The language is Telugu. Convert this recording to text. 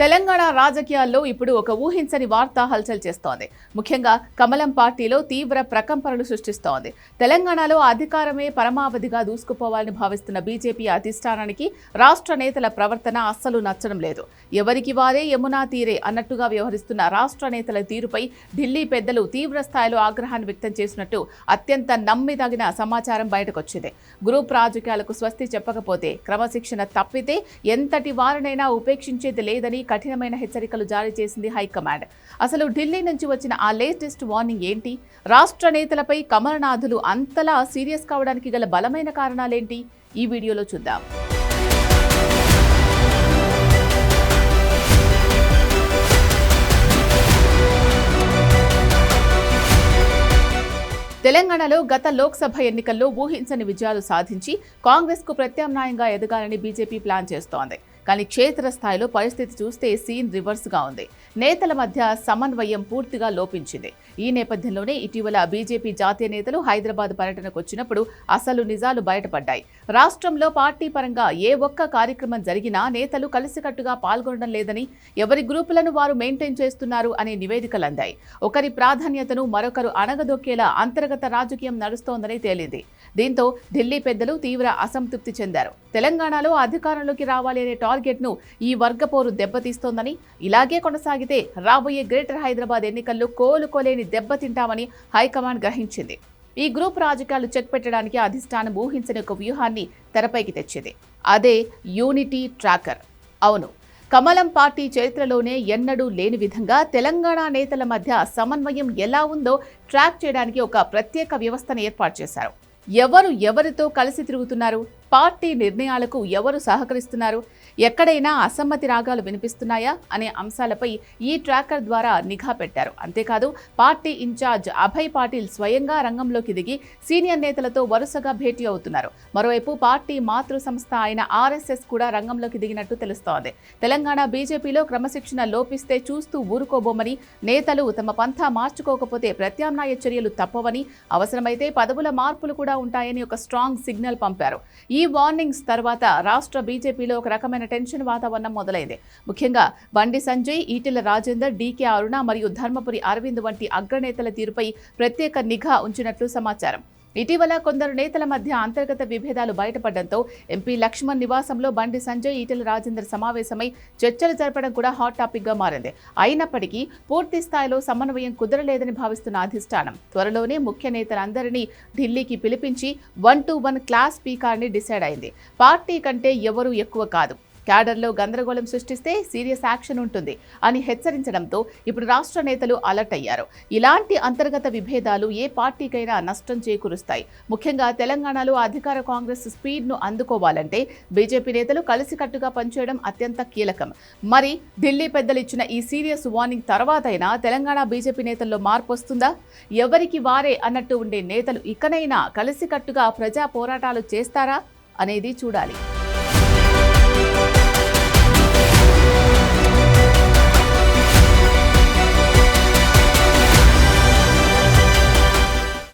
తెలంగాణ రాజకీయాల్లో ఇప్పుడు ఒక ఊహించని వార్త హల్చల్ చేస్తోంది. ముఖ్యంగా కమలం పార్టీలో తీవ్ర ప్రకంపనలు సృష్టిస్తోంది. తెలంగాణలో అధికారమే పరమావధిగా దూసుకుపోవాలని భావిస్తున్న బీజేపీ అధిష్టానానికి రాష్ట్ర నేతల ప్రవర్తన అస్సలు నచ్చడం లేదు. ఎవరికి వారే యమునా తీరే అన్నట్టుగా వ్యవహరిస్తున్న రాష్ట్ర నేతల తీరుపై ఢిల్లీ పెద్దలు తీవ్ర స్థాయిలో ఆగ్రహాన్ని వ్యక్తం చేసినట్టు అత్యంత నమ్మిదగిన సమాచారం బయటకొచ్చింది. గ్రూప్ రాజకీయాలకు స్వస్తి చెప్పకపోతే, క్రమశిక్షణ తప్పితే ఎంతటి వారినైనా ఉపేక్షించేది లేదని కఠినమైన హెచ్చరికలు జారీ చేసింది హైకమాండ్. అసలు ఢిల్లీ నుంచి వచ్చిన ఆ లేటెస్ట్ వార్నింగ్ ఏంటి? రాష్ట్ర నేతలపై కమలనాథులు అంతలా సీరియస్ కావడానికి గల బలమైన కారణాలేంటి? ఈ వీడియోలో చూద్దాం. తెలంగాణలో గత లోక్సభ ఎన్నికల్లో ఊహించని విజయాలు సాధించి కాంగ్రెస్కు ప్రత్యామ్నాయంగా ఎదగాలని బీజేపీ ప్లాన్ చేస్తోంది. కానీ క్షేత్రస్థాయిలో పరిస్థితి చూస్తే సీన్ రివర్స్గా ఉంది. నేతల మధ్య సమన్వయం పూర్తిగా లోపించింది. ఈ నేపథ్యంలోనే ఇటీవల బీజేపీ జాతీయ నేతలు హైదరాబాద్ పర్యటనకు వచ్చినప్పుడు అసలు నిజాలు బయటపడ్డాయి. రాష్ట్రంలో పార్టీ పరంగా ఏ ఒక్క కార్యక్రమం జరిగినా నేతలు కలిసికట్టుగా పాల్గొనడం లేదని, ఎవరి గ్రూపులను వారు మెయింటైన్ చేస్తున్నారు అనే నివేదికలు అందాయి. ఒకరి ప్రాధాన్యతను మరొకరు అణగదొక్కేలా అంతర్గత రాజకీయం నడుస్తోందని తేలింది. దీంతో ఢిల్లీ పెద్దలు తీవ్ర అసంతృప్తి చెందారు. తెలంగాణలో అధికారంలోకి రావాలి అనే టార్గెట్ను ఈ వర్గపోరు దెబ్బతీస్తోందని, ఇలాగే కొనసాగితే రాబోయే గ్రేటర్ హైదరాబాద్ ఎన్నికల్లో కోలుకోలేని దెబ్బతింటామని హైకమాండ్ గ్రహించింది. ఈ గ్రూప్ రాజకీయాలు చెక్ పెట్టడానికి అధిష్టానం ఊహించని ఒక వ్యూహాన్ని తెరపైకి తెచ్చింది. అదే యూనిటీ ట్రాకర్. అవును, కమలం పార్టీ చరిత్రలోనే ఎన్నడూ లేని విధంగా తెలంగాణ నేతల మధ్య సమన్వయం ఎలా ఉందో ట్రాక్ చేయడానికి ఒక ప్రత్యేక వ్యవస్థను ఏర్పాటు చేశారు. ఎవరు ఎవరితో కలిసి తిరుగుతున్నారు, పార్టీ నిర్ణయాలకు ఎవరు సహకరిస్తున్నారు, ఎక్కడైనా అసమ్మతి రాగాలు వినిపిస్తున్నాయా అనే అంశాలపై ఈ ట్రాకర్ ద్వారా నిఘా పెట్టారు. అంతేకాదు, పార్టీ ఇన్ఛార్జ్ అభయ్ పాటిల్ స్వయంగా రంగంలోకి దిగి సీనియర్ నేతలతో వరుసగా భేటీ అవుతున్నారు. మరోవైపు పార్టీ మాతృ సంస్థ అయిన ఆర్ఎస్ఎస్ కూడా రంగంలోకి దిగినట్టు తెలుస్తోంది. తెలంగాణ బీజేపీలో క్రమశిక్షణ లోపిస్తే చూస్తూ ఊరుకోబోమని, నేతలు తమ పంథా మార్చుకోకపోతే ప్రత్యామ్నాయ చర్యలు తప్పవని, అవసరమైతే పదవుల మార్పులు కూడా ఉంటాయని ఒక స్ట్రాంగ్ సిగ్నల్ పంపారు. ఈ వార్నింగ్స్ తర్వాత రాష్ట్ర బీజేపీలో ఒక రకమైన టెన్షన్ వాతావరణం మొదలైంది. ముఖ్యంగా బండి సంజయ్, ఈటెల రాజేందర్, డీకే అరుణ మరియు ధర్మపురి అరవింద్ వంటి అగ్రనేతల తీరుపై ప్రత్యేక నిఘా ఉంచినట్లు సమాచారం. ఇటీవల కొందరు నేతల మధ్య అంతర్గత విభేదాలు బయటపడడంతో ఎంపీ లక్ష్మణ్ నివాసంలో బండి సంజయ్, ఈటెల రాజేందర్ సమావేశమై చర్చలు జరపడం కూడా హాట్ టాపిక్గా మారింది. అయినప్పటికీ పూర్తి స్థాయిలో సమన్వయం కుదరలేదని భావిస్తున్న అధిష్టానం త్వరలోనే ముఖ్య నేతలందరినీ ఢిల్లీకి పిలిపించి 1-to-1 క్లాస్ స్పీకర్ని డిసైడ్ అయింది. పార్టీ కంటే ఎవరూ ఎక్కువ కాదు, క్యాడర్లో గందరగోళం సృష్టిస్తే సీరియస్ యాక్షన్ ఉంటుంది అని హెచ్చరించడంతో ఇప్పుడు రాష్ట్ర నేతలు అలర్ట్ అయ్యారు. ఇలాంటి అంతర్గత విభేదాలు ఏ పార్టీకైనా నష్టం చేకూరుస్తాయి. ముఖ్యంగా తెలంగాణలో అధికార కాంగ్రెస్ స్పీడ్ను అందుకోవాలంటే బీజేపీ నేతలు కలిసికట్టుగా పనిచేయడం అత్యంత కీలకం. మరి ఢిల్లీ పెద్దలు ఇచ్చిన ఈ సీరియస్ వార్నింగ్ తర్వాతైనా తెలంగాణ బీజేపీ నేతల్లో మార్పు వస్తుందా? ఎవరికి వారే అన్నట్టు ఉండే నేతలు ఇకనైనా కలిసికట్టుగా ప్రజా పోరాటాలు చేస్తారా అనేది చూడాలి.